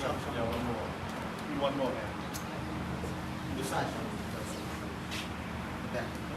Yeah, one more. One more hand. This side. Back.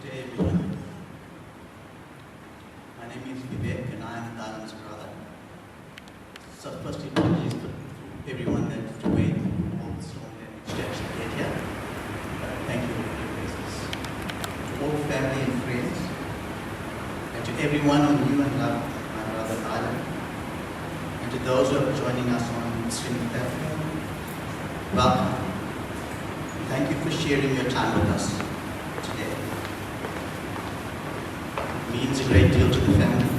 day, everyone. My name is Vivek and I am Dayalan's brother. So first apologies to everyone that had to wait all this long and steps to get here. Thank you for your presence. To all family and friends, and to everyone who knew and loved my brother Dayalan, and to those who are joining us on streaming platform, welcome. Thank you for sharing your time with us today. It means a great deal to the family.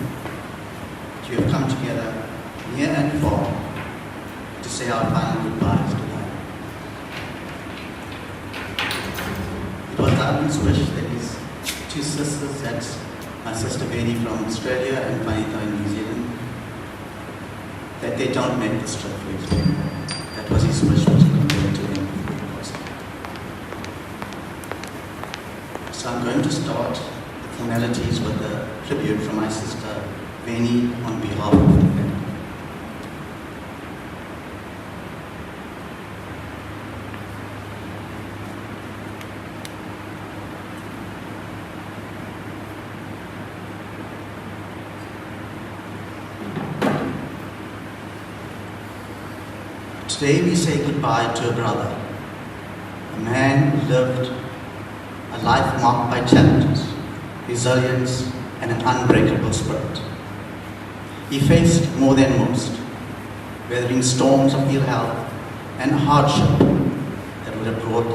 You have come together near and far to say our final goodbyes today. It was Dayalan's wish that his two sisters, that's my sister Benny from Australia and Vanita in New Zealand, that they don't make this trip for his day. That was his wish, which he conveyed to him. So I'm going to start the formalities with a tribute from my sister Benny on behalf of the family. Today we say goodbye to a brother, a man who lived a life marked by challenges, resilience, and an unbreakable spirit. He faced more than most, weathering storms of ill health and hardship that would have brought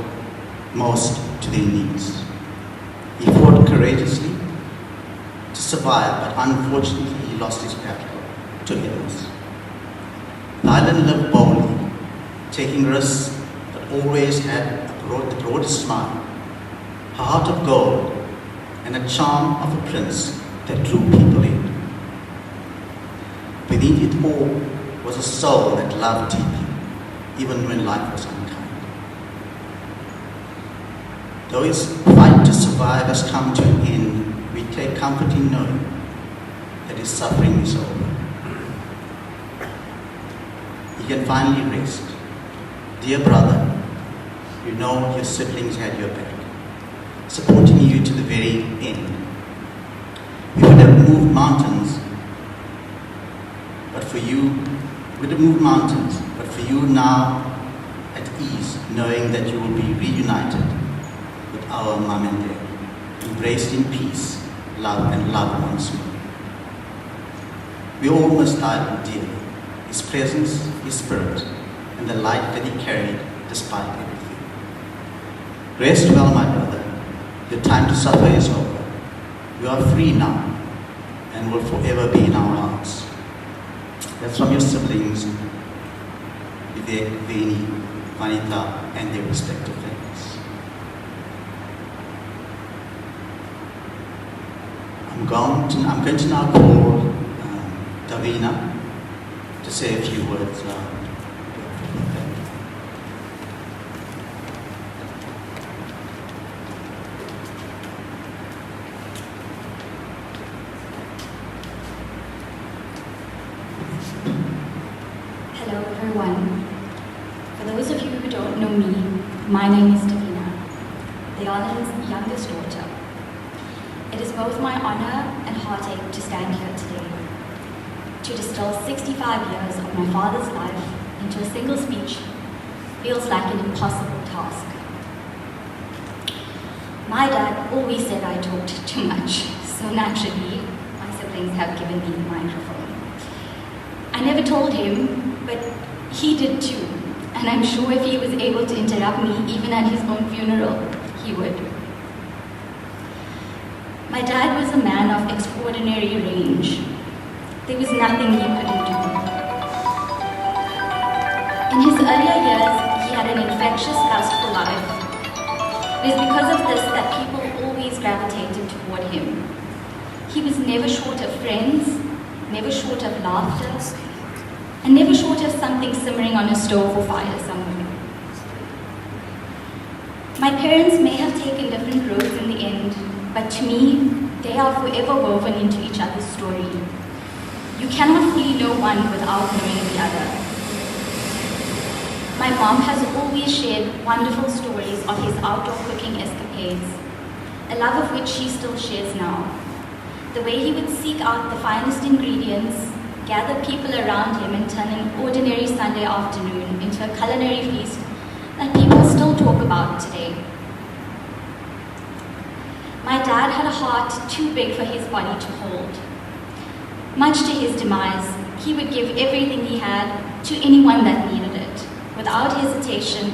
most to their knees. He fought courageously to survive, but unfortunately he lost his battle to illness. Dayalan lived boldly, taking risks, but always had the broadest smile, a heart of gold, and a charm of a prince that drew people in. Beneath it all was a soul that loved deeply, even when life was unkind. Though his fight to survive has come to an end, we take comfort in knowing that his suffering is over. He can finally rest. Dear brother, you know your siblings had your back, supporting you to the very end. We would have moved mountains, but for you now at ease, knowing that you will be reunited with our mom and dad, embraced in peace, love and love once more. We all must Dayalan dearly, his presence, his spirit, and the light that he carried despite everything. Rest well, my brother. Your time to suffer is over. You are free now and will forever be in our hearts. That's from your siblings, Vivek, Veni, Vanita, and their respective families. I'm going to now call Davina to say a few words. Hello everyone. For those of you who don't know me, my name is Davina, Dayalan's youngest daughter. It is both my honor and heartache to stand here today, to distill 65 years of my father's life into a single speech feels like an impossible task. My dad always said I talked too much, so naturally, my siblings have given me the microphone. I never told him, but he did too, and I'm sure if he was able to interrupt me even at his own funeral, he would. My dad was a man of extraordinary range. There was nothing he couldn't do. In his earlier years, he had an infectious lust for life. It is because of this that people always gravitated toward him. He was never short of friends, never short of laughter, and never short of something simmering on a stove or fire somewhere. My parents may have taken different roads in the end, but to me, they are forever woven into each other's story. You cannot fully know one without knowing the other. My mom has always shared wonderful stories of his outdoor cooking escapades, a love of which he still shares now. The way he would seek out the finest ingredients, gather people around him, and turn an ordinary Sunday afternoon into a culinary feast that people still talk about today. My dad had a heart too big for his body to hold. Much to his demise, he would give everything he had to anyone that needed it, without hesitation,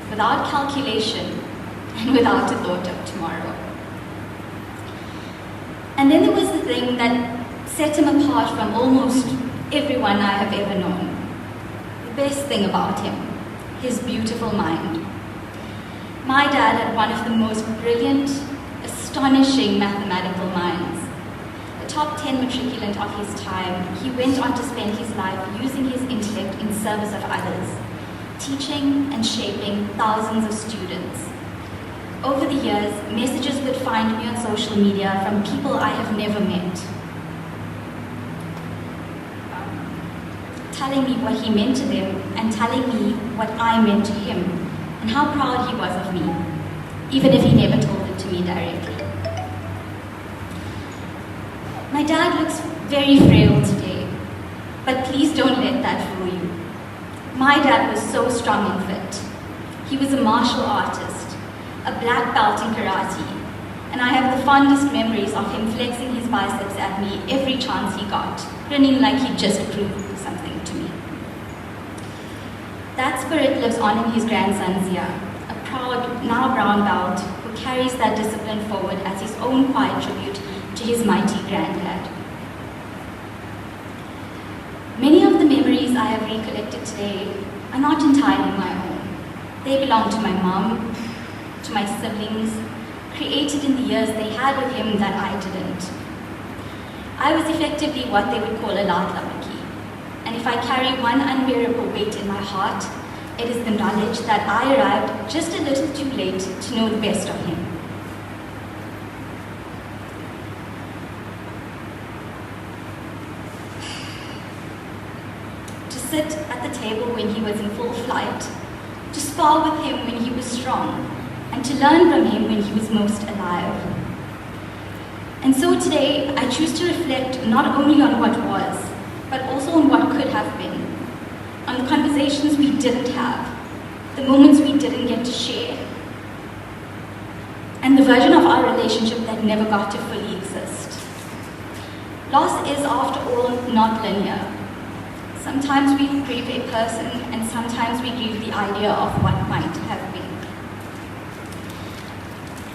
without calculation, and without a thought of tomorrow. And then there was the thing that set him apart from almost everyone I have ever known. The best thing about him, his beautiful mind. My dad had one of the most brilliant, astonishing mathematical minds. A top 10 matriculant of his time, he went on to spend his life using his intellect in service of others, teaching and shaping thousands of students. Over the years, messages would find me on social media from people I have never met, telling me what he meant to them and telling me what I meant to him and how proud he was of me, even if he never told it to me directly. My dad looks very frail today, but please don't let that fool you. My dad was so strong and fit. He was a martial artist, a black belt in karate, and I have the fondest memories of him flexing his biceps at me every chance he got, grinning like he just proved something to me. That spirit lives on in his grandson Iyer, a proud, now brown belt, who carries that discipline forward as his own quiet tribute to his mighty granddad. Many of the memories I have recollected today are not entirely my own. They belong to my mom, to my siblings, created in the years they had with him that I didn't. I was effectively what they would call a ladlabaki, and if I carry one unbearable weight in my heart, it is the knowledge that I arrived just a little too late to know the best of him. To sit at the table when he was in full flight, to spar with him when he was strong, and to learn from him when he was most alive. And so today, I choose to reflect not only on what was, but also on what could have been, on the conversations we didn't have, the moments we didn't get to share, and the version of our relationship that never got to fully exist. Loss is, after all, not linear. Sometimes we grieve a person, and sometimes we grieve the idea of what might have been.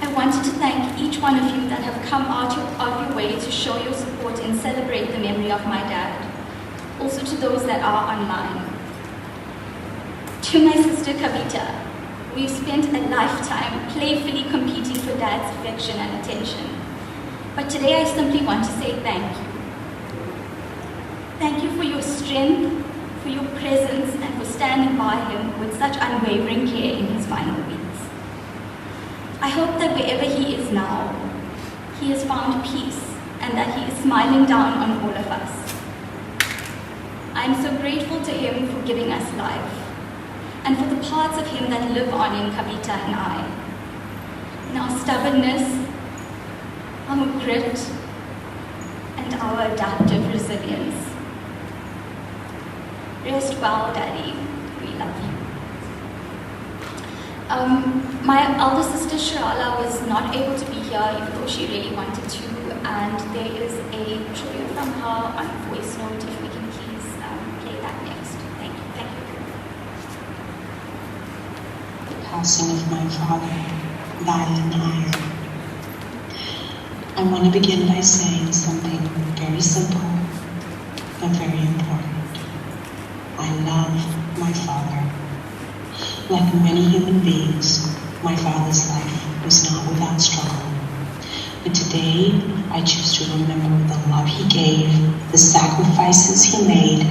I wanted to thank each one of you that have come out of your way to show your support and celebrate the memory of my dad. Also to those that are online. To my sister Kavita, we've spent a lifetime playfully competing for dad's affection and attention. But today I simply want to say thank you. Thank you for your strength, for your presence, and for standing by him with such unwavering care in his final weeks. I hope that wherever he is now, he has found peace and that he is smiling down on all of us. I am so grateful to him for giving us life and for the parts of him that live on in Kavita and I. In our stubbornness, our grit, and our adaptive resilience. Rest well, Daddy. We love you. My elder sister Shirala was not able to be here even though she really wanted to, and there is a tribute from her on voice note if we can please play that next. Thank you. Thank you. The passing of my father, Dayalan Iyer. I want to begin by saying something very simple but very important. I love my father. Like many human beings, my father's life was not without struggle. But today, I choose to remember the love he gave, the sacrifices he made,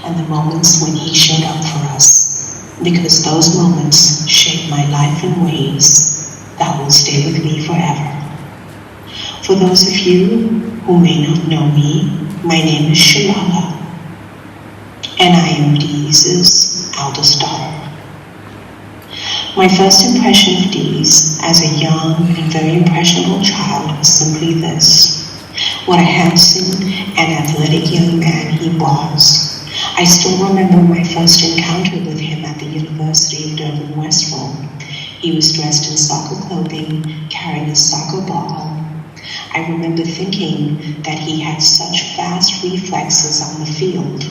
and the moments when he showed up for us. Because those moments shaped my life in ways that will stay with me forever. For those of you who may not know me, my name is Shilala, and I am Deeze's eldest daughter. My first impression of Dees as a young and very impressionable child was simply this: what a handsome and athletic young man he was. I still remember my first encounter with him at the University of Durban, Westville. He was dressed in soccer clothing, carrying a soccer ball. I remember thinking that he had such fast reflexes on the field,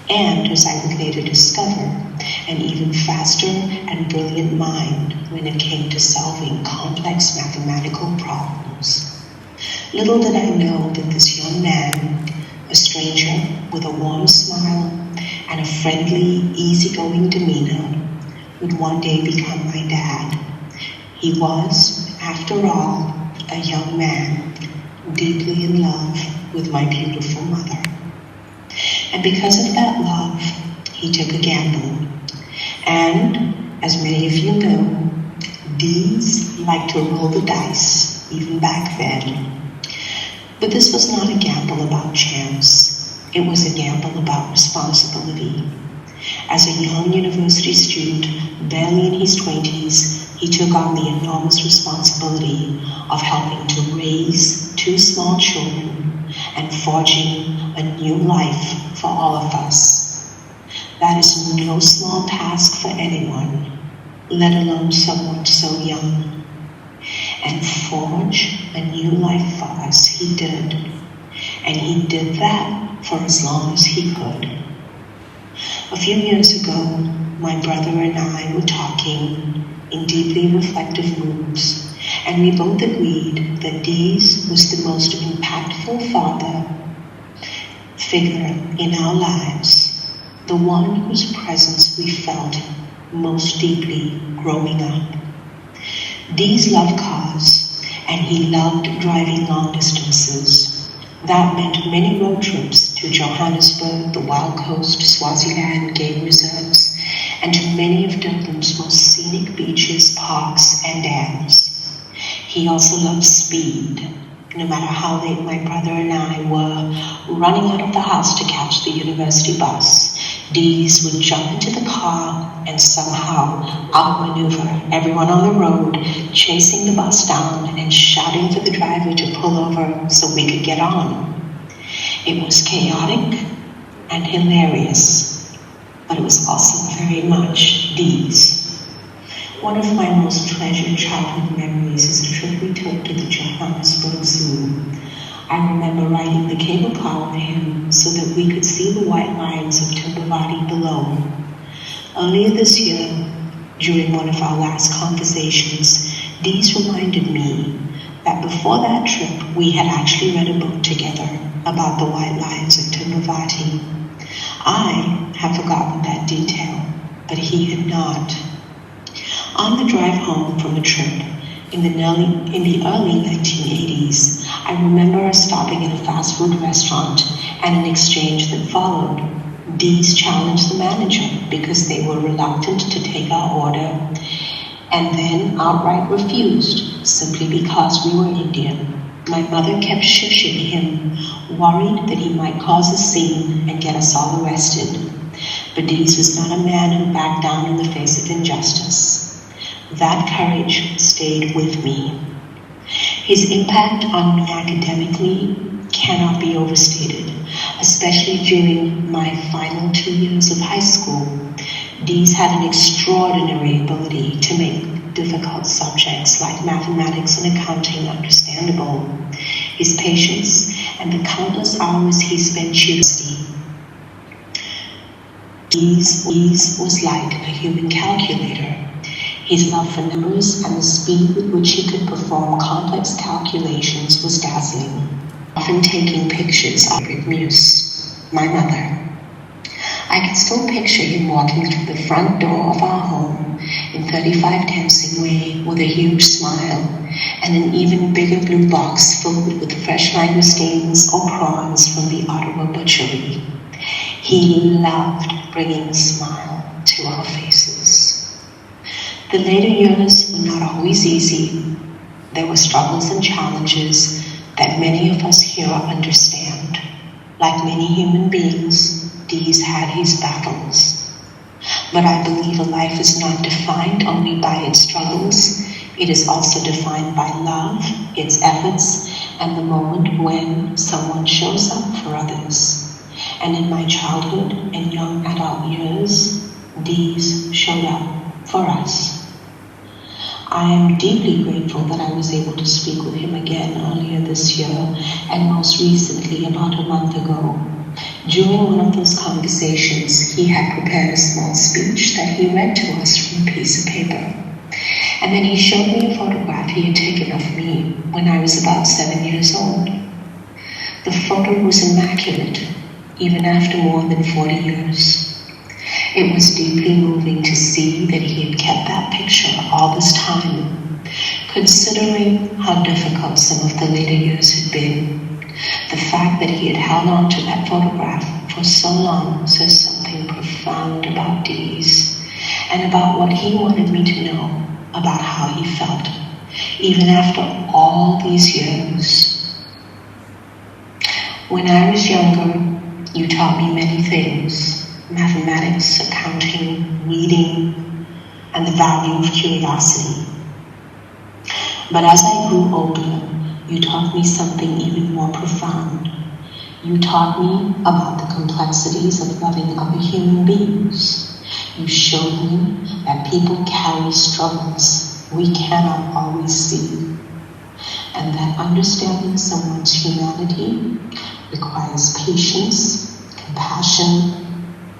and, as I would later discover, an even faster and brilliant mind when it came to solving complex mathematical problems. Little did I know that this young man, a stranger with a warm smile and a friendly, easygoing demeanor, would one day become my dad. He was, after all, a young man, deeply in love with my beautiful mother. And because of that love, he took a gamble. And, as many of you know, Dees liked to roll the dice, even back then. But this was not a gamble about chance. It was a gamble about responsibility. As a young university student, barely in his 20s, he took on the enormous responsibility of helping to raise 2 small children and forging a new life for all of us. That is no small task for anyone, let alone someone so young. And forge a new life for us he did. And he did that for as long as he could. A few years ago, my brother and I were talking in deeply reflective moods, and we both agreed that Dees was the most impactful father figure in our lives, the one whose presence we felt most deeply growing up. Dees loved cars, and he loved driving long distances. That meant many road trips to Johannesburg, the Wild Coast, Swaziland, game reserves, and to many of Durban's most scenic beaches, parks, and dams. He also loved speed. No matter how late my brother and I were running out of the house to catch the university bus, Dees would jump into the car and somehow outmaneuver everyone on the road, chasing the bus down and shouting for the driver to pull over so we could get on. It was chaotic and hilarious, but it was also very much Dees. One of my most treasured childhood memories is a trip we took to the Johannesburg Zoo. I remember riding the cable car with him so that we could see the white lines of Timbavati below. Earlier this year, during one of our last conversations, Dees reminded me that before that trip we had actually read a book together about the white lines of Timbavati. I have forgotten that detail, but he had not. On the drive home from the trip, in the early 1980s, I remember us stopping at a fast food restaurant and an exchange that followed. Dees challenged the manager because they were reluctant to take our order and then outright refused simply because we were Indian. My mother kept shushing him, worried that he might cause a scene and get us all arrested. But Dees was not a man who backed down in the face of injustice. That courage stayed with me. His impact on me academically cannot be overstated, especially during my final 2 years of high school. Dees had an extraordinary ability to make difficult subjects like mathematics and accounting understandable. His patience and the countless hours he spent choosing. Dees was like a human calculator. His love for numbers and the speed with which he could perform complex calculations was dazzling, often taking pictures of it muse, my mother. I can still picture him walking through the front door of our home in 35 Tensing Way with a huge smile and an even bigger blue box filled with fresh langoustines or prawns from the Ottawa butchery. He loved bringing a smile to our faces. The later years were not always easy. There were struggles and challenges that many of us here understand. Like many human beings, Dees had his battles. But I believe a life is not defined only by its struggles. It is also defined by love, its efforts, and the moment when someone shows up for others. And in my childhood and young adult years, these showed up for us. I am deeply grateful that I was able to speak with him again earlier this year, and most recently about a month ago. During one of those conversations, he had prepared a small speech that he read to us from a piece of paper. And then he showed me a photograph he had taken of me when I was about 7 years old. The photo was immaculate, even after more than 40 years. It was deeply moving to see that he had kept that picture all this time, considering how difficult some of the later years had been. The fact that he had held on to that photograph for so long says something profound about these, and about what he wanted me to know about how he felt, even after all these years. When I was younger, you taught me many things: mathematics, accounting, reading, and the value of curiosity. But as I grew older, you taught me something even more profound. You taught me about the complexities of loving other human beings. You showed me that people carry struggles we cannot always see, and that understanding someone's humanity requires patience, compassion,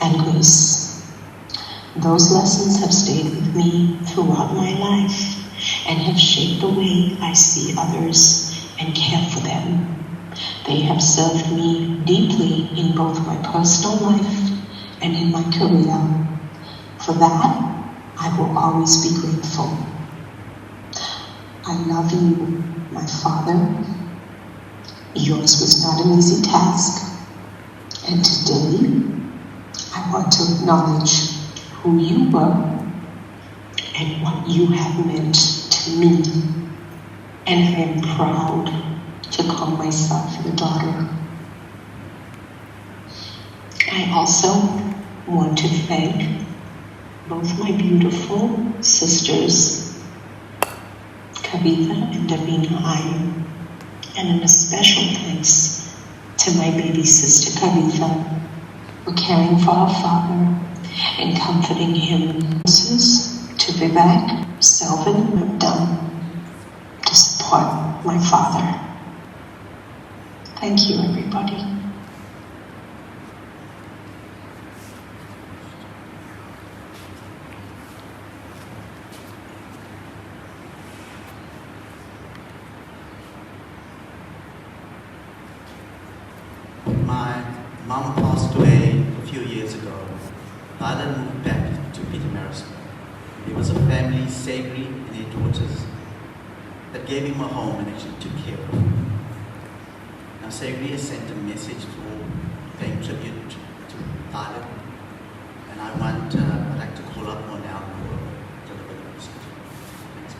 and grace. Those lessons have stayed with me throughout my life and have shaped the way I see others and care for them. They have served me deeply in both my personal life and in my career. For that, I will always be grateful. I love you, my father. Yours was not an easy task, and today I want to acknowledge who you were and what you have meant to me. And I am proud to call myself your daughter. I also want to thank both my beautiful sisters, Kavitha and Davina Iyer, and a special thanks to my baby sister Kavitha for caring for our father and comforting him. To Vivek, Selvin, have done to support my father. Thank you, everybody. My mom passed away a few years ago. Dayalan moved back to Petermarisburg. It was a family, Sagri and their daughters, that gave him a home and actually took care of him. Now Sagri has sent a message for paying tribute to Dayalan, and I'd like to call up more now for deliver the message. Thanks.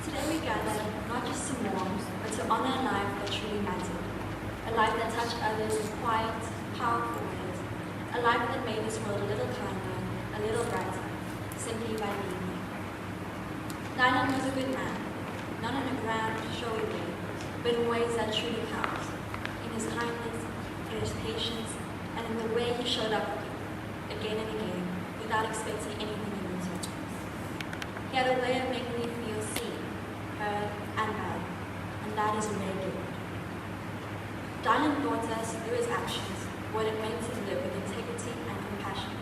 Today we gather not just to mourn, but to honor a life that truly mattered. A life that touched others in quiet, powerful ways. A life that made this world a little kinder, a little brighter, simply by being here. Dayalan was a good man, not in a grand, showy way, but in ways that truly count. In his kindness, in his patience, and in the way he showed up for people, again and again, without expecting anything in return. He had a way of making me feel seen, heard, and valued, and that is a rare gift. Dayalan taught us through his actions what it meant to live with integrity and compassion.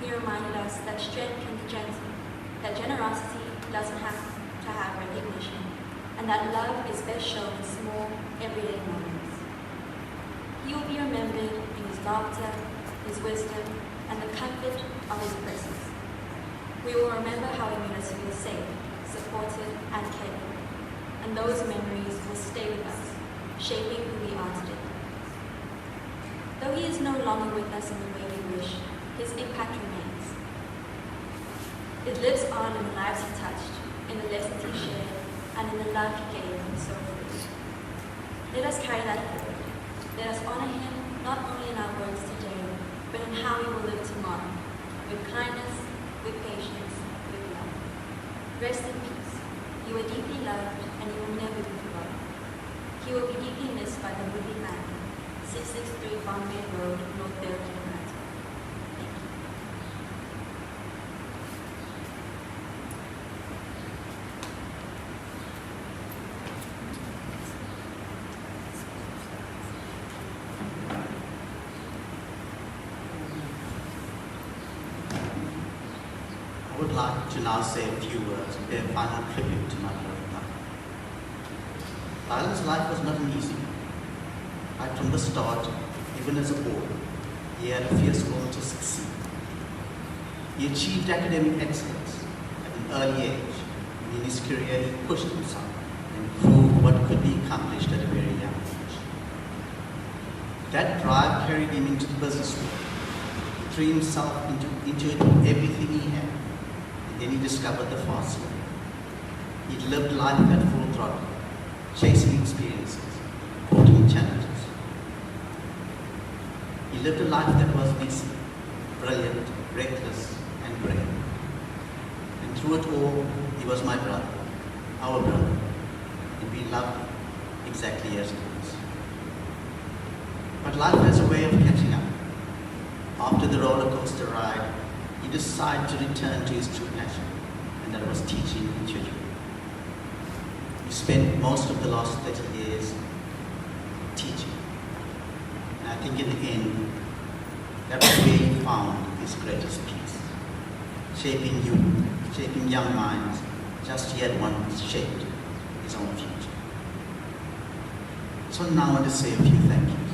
He reminded us that strength can be gentle, that generosity doesn't have to have recognition, and that love is best shown in small, everyday moments. He will be remembered in his laughter, his wisdom, and the comfort of his presence. We will remember how he made us feel safe, supported, and cared for, and those memories will stay with us, shaping who we are today. Though he is no longer with us in the way we wish, his impact remains. It lives on in the lives he touched, in in the lessons he shared, and in the love he gave so freely. Let us carry that forward. Let us honor him not only in our words today, but in how we will live tomorrow, with kindness, with patience, with love. Rest in peace. You are deeply loved, and you will never be forgotten. He will be deeply missed by the Woodley family, 663 Bombay Road, North Berkeley, Manhattan. Thank you. I would like to now say a few words and pay a final tribute to my beloved Dayalan. Dayalan's life was not an easy one. Right from the start, even as a boy, he had a fierce will to succeed. He achieved academic excellence at an early age, and in his career he pushed himself and proved what could be accomplished at a very young age. That drive carried him into the business world. He threw himself into it with everything he had. Then he discovered the fast lane. He lived life at full throttle, chasing experiences, courting challenges. He lived a life that was busy, brilliant, reckless, and brave. And through it all, he was my brother, our brother, and we loved him exactly as he was. But life has a way of catching up. After the roller coaster ride, he decided to return to his true passion, and that was teaching and tutoring. He spent most of the last 30 years teaching. And I think in the end, that was where he found his greatest peace. Shaping youth, shaping young minds, just he had once shaped his own future. So now I want to say a few thank yous.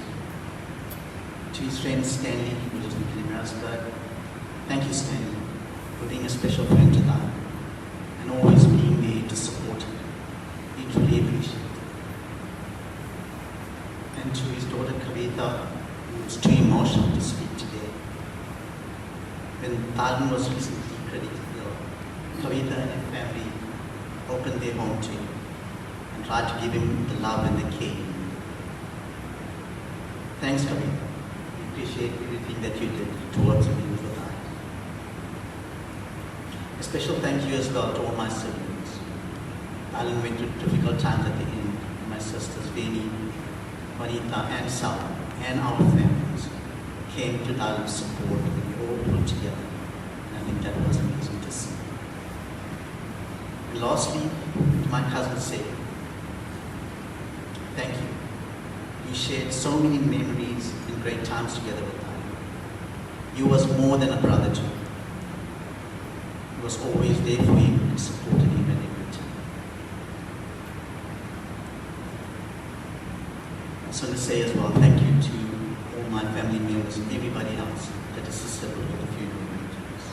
To his friend Stanley, who lives in Harrisburg. Thank you, Stanley, for being a special friend to Dayalan and always being there to support him. We truly appreciate it. And to his daughter Kavita, who was too emotional to speak today. When Dayalan was recently critically ill, Kavita and her family opened their home to him and tried to give him the love and the care he needed. Thanks, Kavita. We appreciate everything that you did towards him and for Dayalan. A special thank you as well to all my siblings. Dayalan went through difficult times at the end. My sisters Veni, Vanita, and Sal, and our families came to Dayalan's support, and we all pulled together. And I think that was amazing to see. And lastly, to my cousin Seth, thank you. We shared so many memories and great times together with Dayalan. You was more than a brother to me. He was always there for him and supported him at every time. I just want to say as well, thank you to all my family members and everybody else that assisted with the funeral arrangements.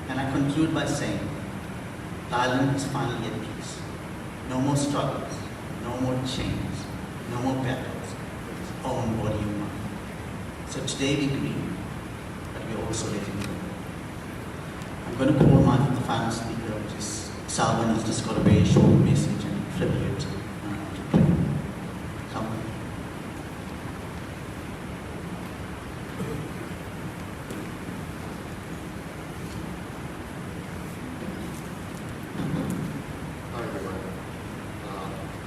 And I conclude by saying, Dayalan is finally at peace. No more struggles, no more chains, no more battles with his own body and mind. So today we grieve, but we also let him go. I'm going to call my final speaker, which is Salvan, who's just got a very short message and tribute to play. Salvan. Hi everyone.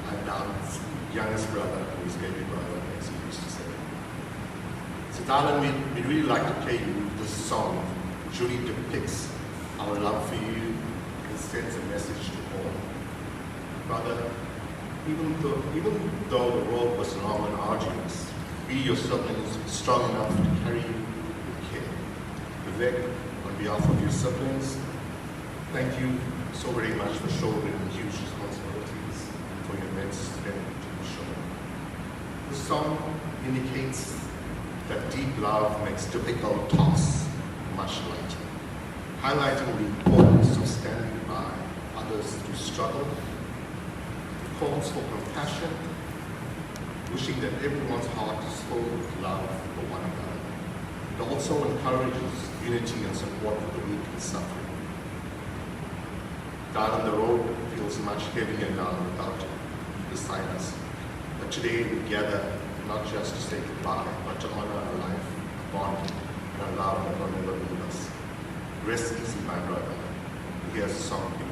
I'm Dayalan's youngest brother, who is baby brother, as he used to say. So Dayalan, we really like to play you this song, which really depicts our love for you and sends a message to all. Brother, even though the road was long and arduous, we, your siblings, were strong enough to carry you with care. Vivek, on behalf of your siblings, thank you so very much for shouldering huge responsibilities and for your immense strength to be shown. The song indicates that deep love makes difficult tasks much lighter, highlighting the importance of standing by others through struggle. It calls for compassion, wishing that everyone's heart is full of love for one another. It also encourages unity and support for the weak and suffering. Darling, the road feels much heavier now without you beside us. But today we gather not just to say goodbye, but to honor a life, a bond, and a love that will never leave us. Rest easy, my brother. Here's a song for you.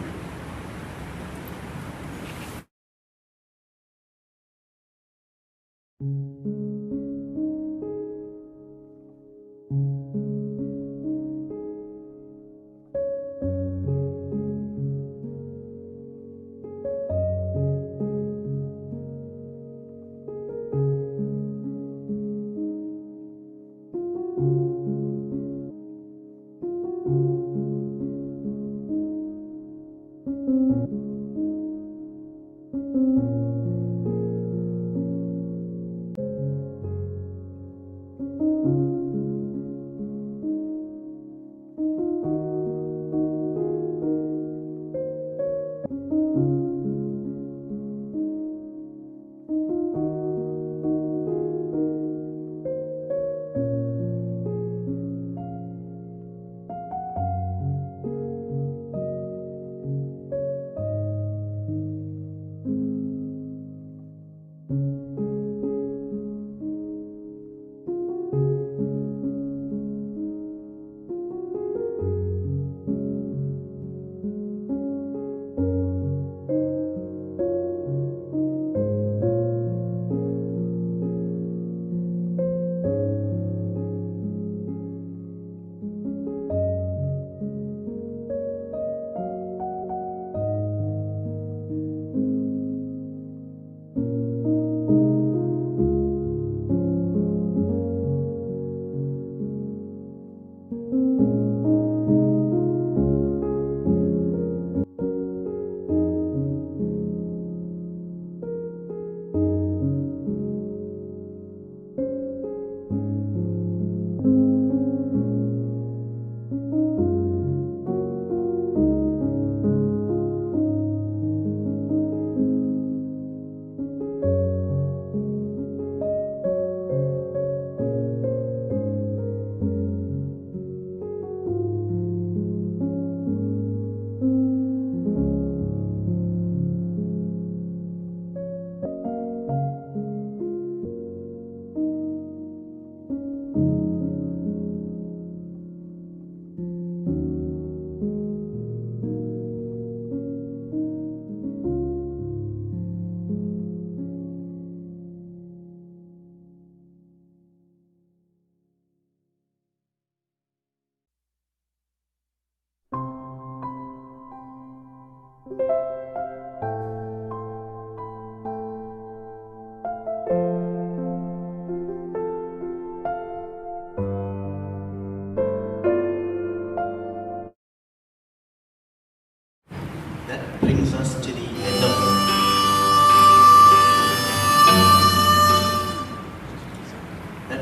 That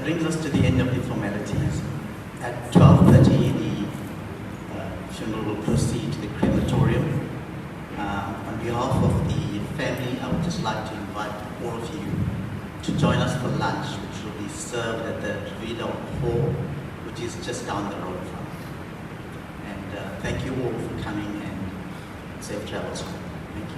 brings us to the end of the formalities. At 12:30, the funeral will proceed to the crematorium. On behalf of the family, I would just like to invite all of you to join us for lunch, which will be served at the Prelude Hall, which is just down the road from. And thank you all for coming, and safe travels home. Thank you.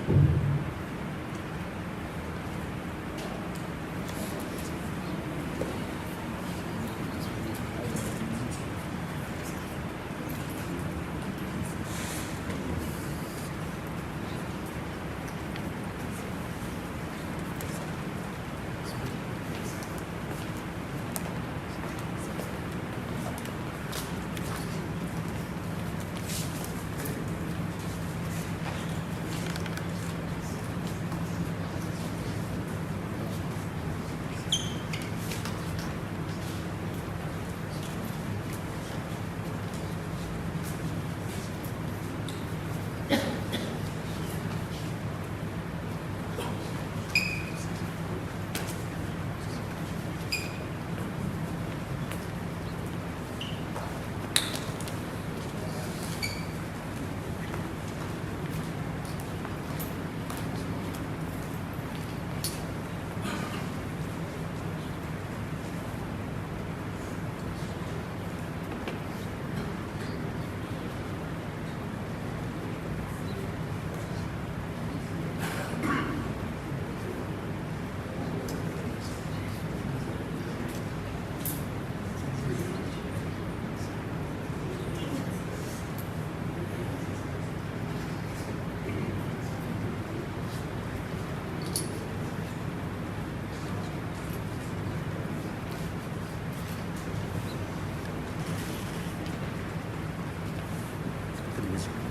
music.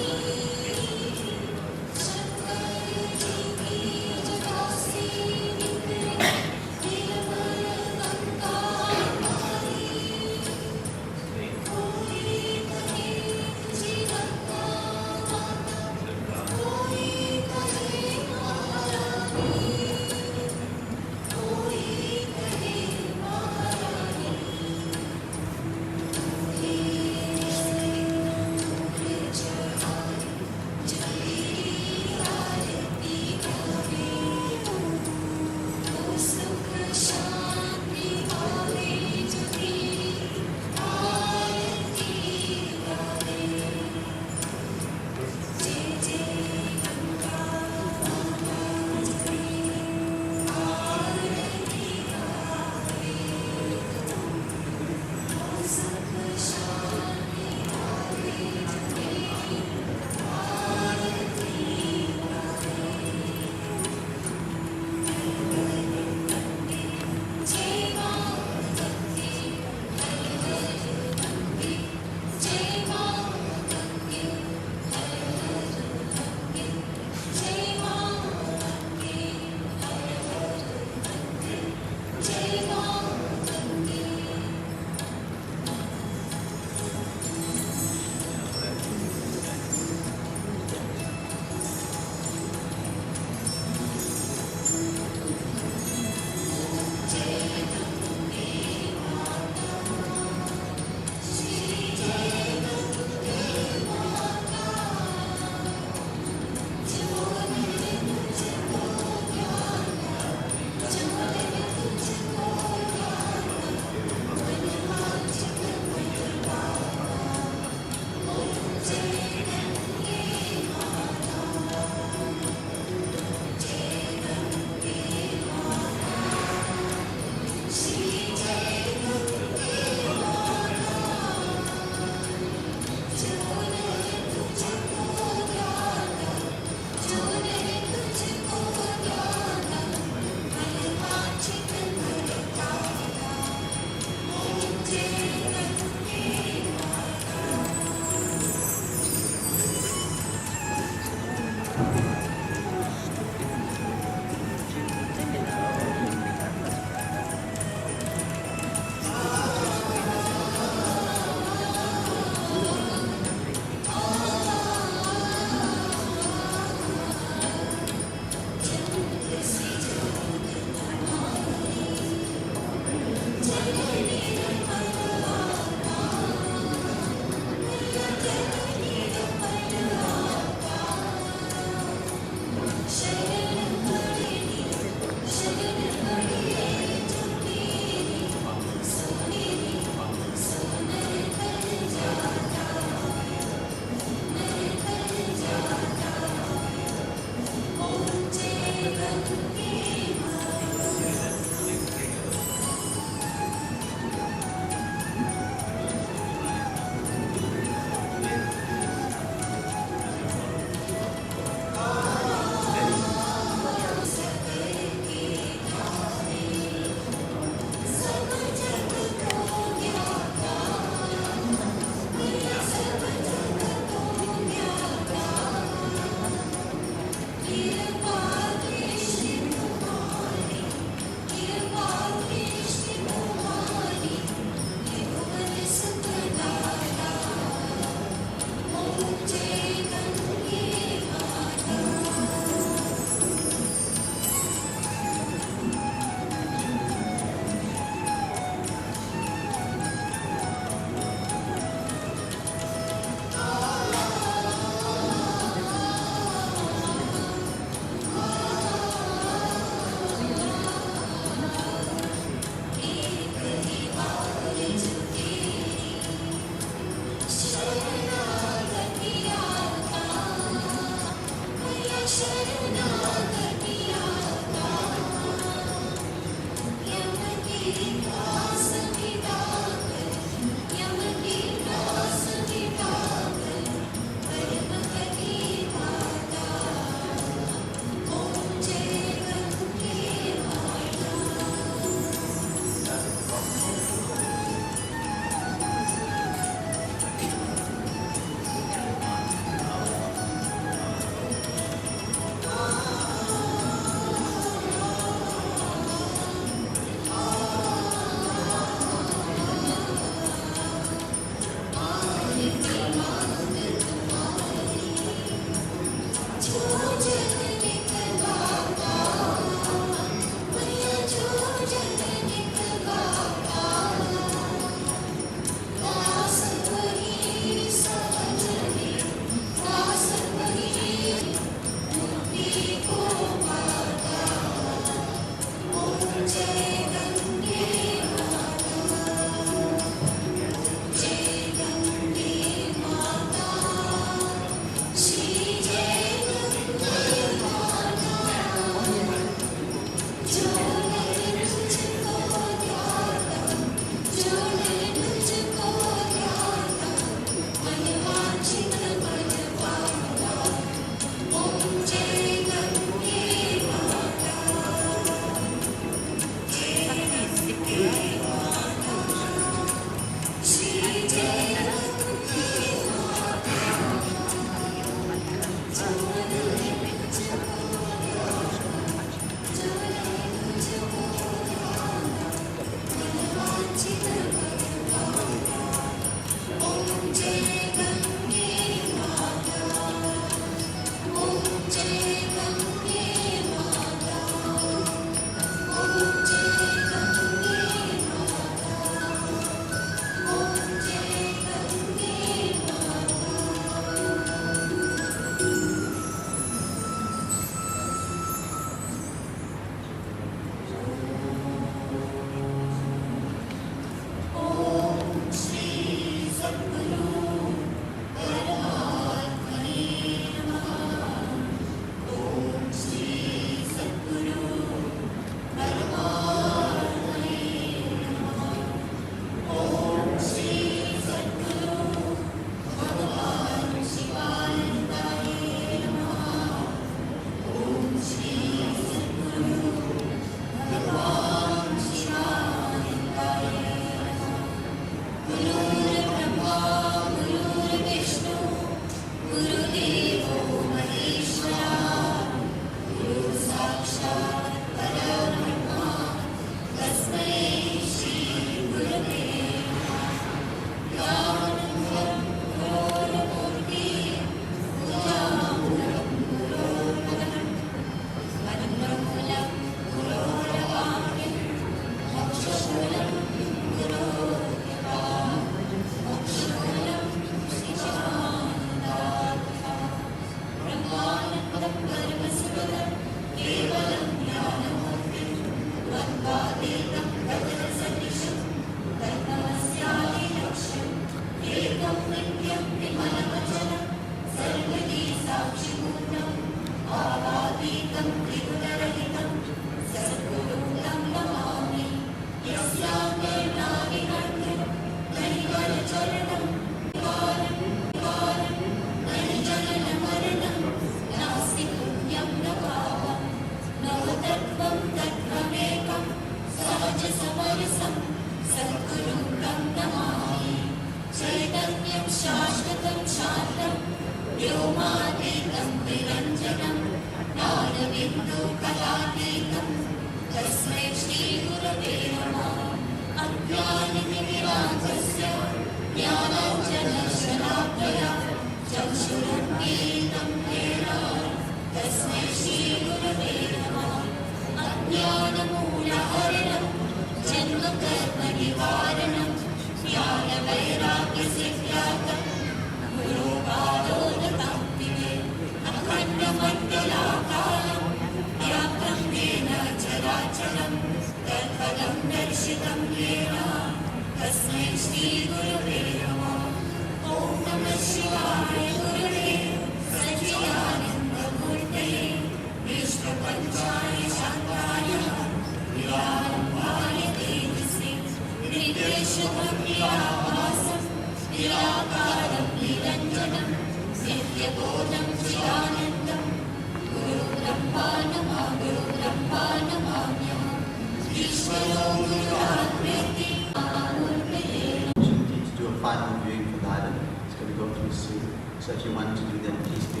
To do a final viewing for the island. It's going to go through soon. So if you want to do that, please do.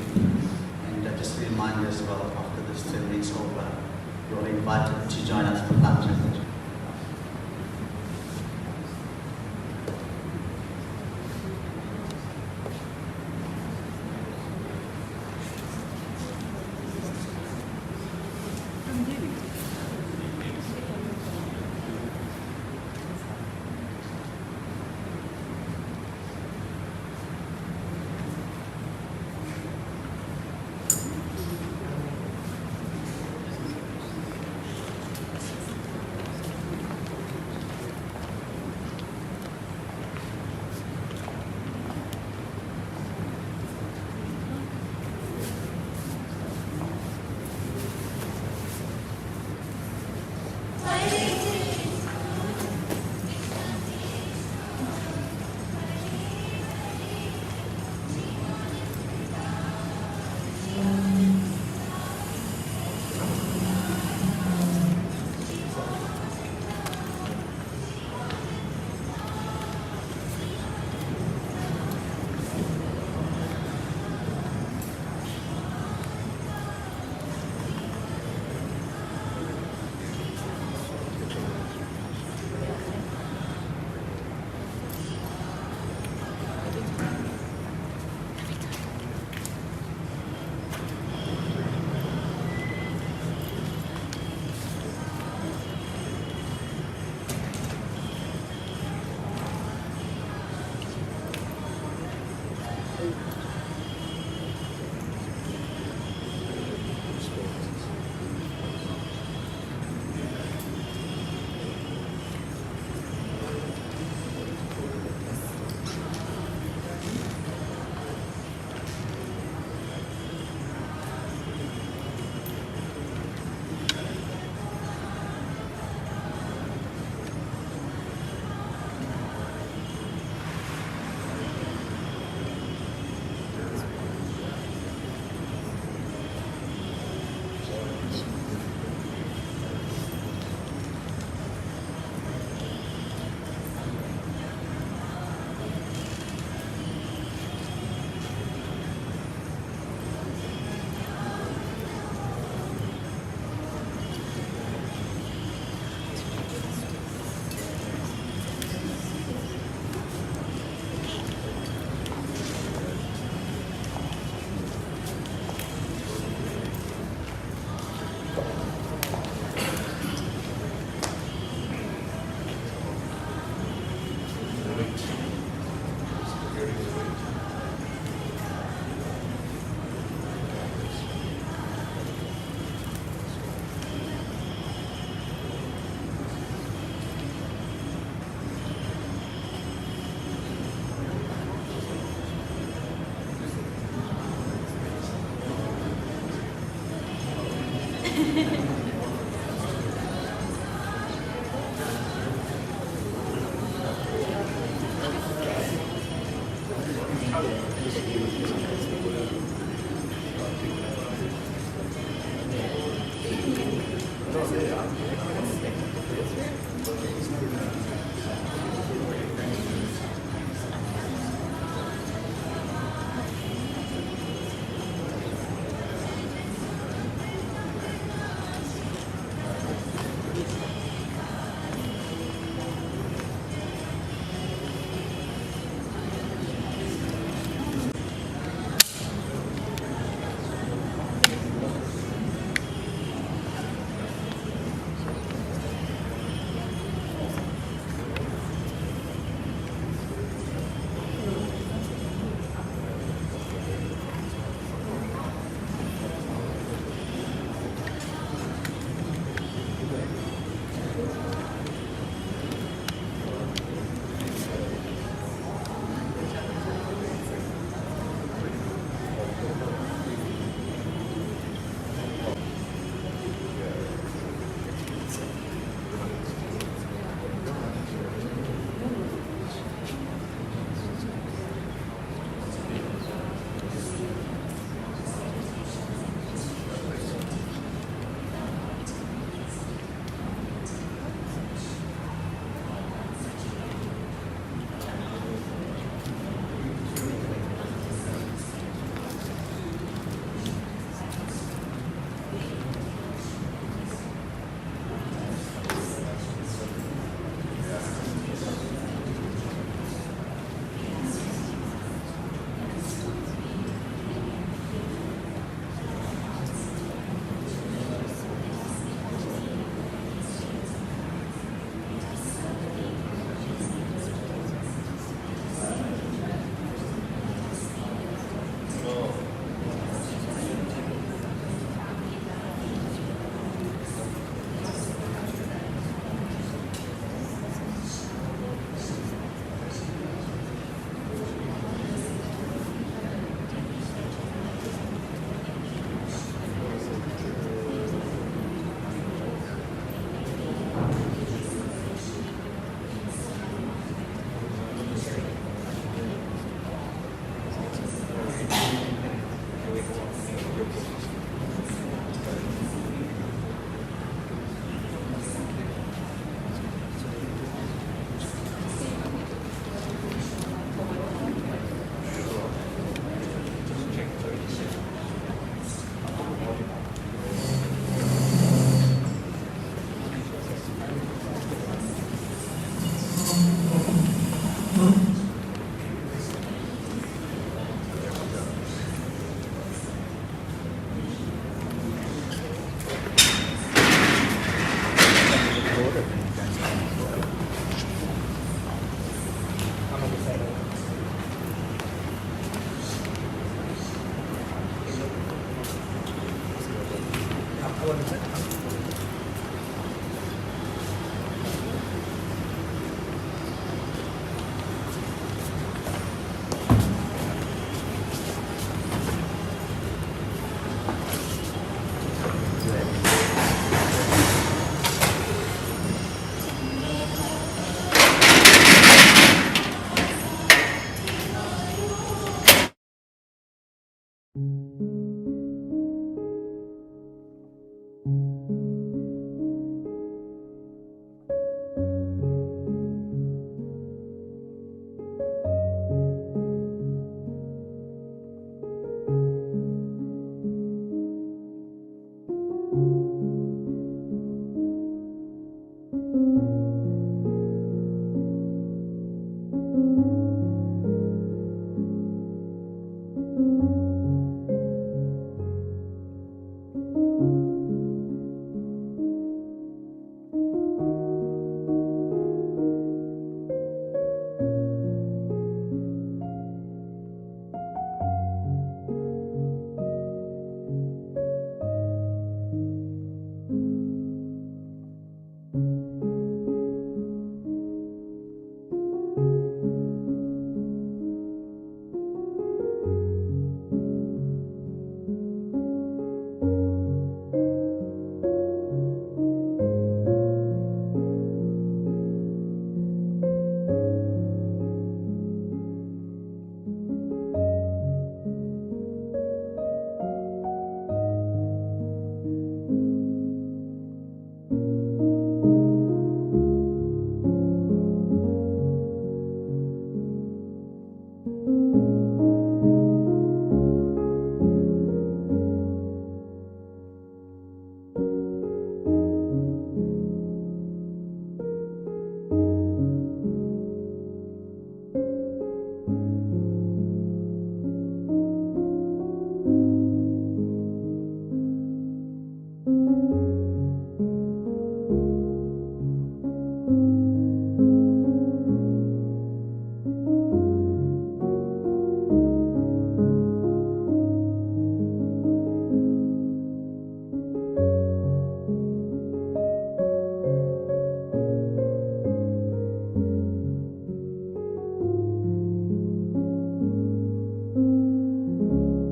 And just a reminder as well, after this ceremony is over, you're invited to join us for lunch.